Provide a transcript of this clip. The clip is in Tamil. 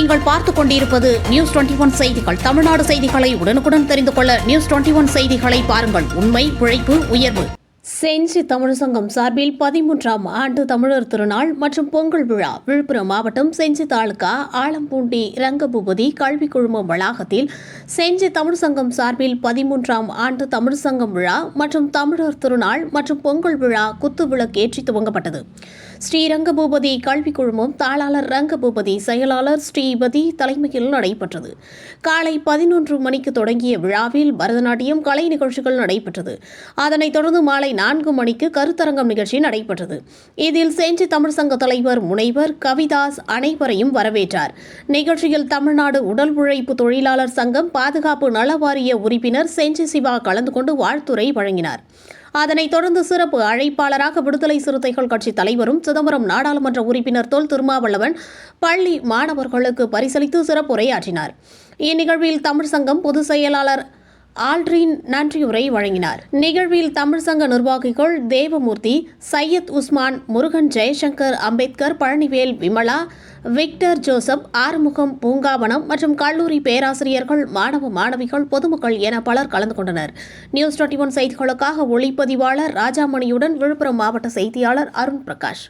நீங்கள் பார்த்துக் கொண்டிருப்பது நியூஸ் 21 செய்திகள். தமிழ்நாடு செய்திகளை உடனுக்குடன் தெரிந்து கொள்ள நியூஸ் 21 செய்திகளை பாருங்கள். உண்மை, உழைப்பு, உயர்வு. செஞ்சி தமிழ் சங்கம் சார்பில் 13ஆம் ஆண்டு தமிழர் திருநாள் மற்றும் பொங்கல் விழா விழுப்புரம் மாவட்டம் செஞ்சி தாலுகா ஆலம்பூண்டி ரங்கபூபதி கல்வி குழுமம் வளாகத்தில் செஞ்சி தமிழ் சங்கம் சார்பில் 13ஆம் ஆண்டு தமிழ் சங்கம் விழா மற்றும் தமிழர் திருநாள் மற்றும் பொங்கல் விழா குத்து விளக்கேற்றி துவங்கப்பட்டது. ஸ்ரீரங்கபூபதி கல்வி குழுமம் தாளாளர் ரங்கபூபதி, செயலாளர் ஸ்ரீபதி தலைமையில் நடைபெற்றது. காலை 11 மணிக்கு தொடங்கிய விழாவில் பரதநாட்டியம் கலை நிகழ்ச்சிகள் நடைபெற்றது. அதனைத் தொடர்ந்து மாலை 4 மணிக்கு கருத்தரங்கம் நிகழ்ச்சி நடைபெற்றது. இதில் செஞ்சி தமிழ் சங்க தலைவர் முனைவர் கவிதாஸ் அனைவரையும் வரவேற்றார். நிகழ்ச்சியில் தமிழ்நாடு உடல் உழைப்பு தொழிலாளர் சங்கம் பாதுகாப்பு நல வாரிய உறுப்பினர் செஞ்சி சிவா கலந்து கொண்டு வாழ்த்துரை வழங்கினார். அதனைத் தொடர்ந்து சிறப்பு அழைப்பாளராக விடுதலை சிறுத்தைகள் கட்சி தலைவரும் சிதம்பரம் நாடாளுமன்ற உறுப்பினர் தொல் திருமாவளவன் பள்ளி மாணவர்களுக்கு பரிசளித்து சிறப்புரையாற்றினார். இந்நிகழ்வில் தமிழ் சங்கம் பொதுச் செயலாளர் ஆல்ட்ரின் நன்றியுரை வழங்கினார். நிகழ்வில் தமிழ் சங்க நிர்வாகிகள் தேவமூர்த்தி, சையத் உஸ்மான், முருகன், ஜெயசங்கர், அம்பேத்கர், பழனிவேல், விமலா, விக்டர் ஜோசப், ஆறுமுகம், பூங்காவனம் மற்றும் கல்லூரி பேராசிரியர்கள், மாணவ மாணவிகள், பொதுமக்கள் என பலர் கலந்து கொண்டனர். நியூஸ் 21 செய்திகளுக்காக ஒளிப்பதிவாளர் ராஜாமணியுடன் விழுப்புரம் மாவட்ட செய்தியாளர் அருண் பிரகாஷ்.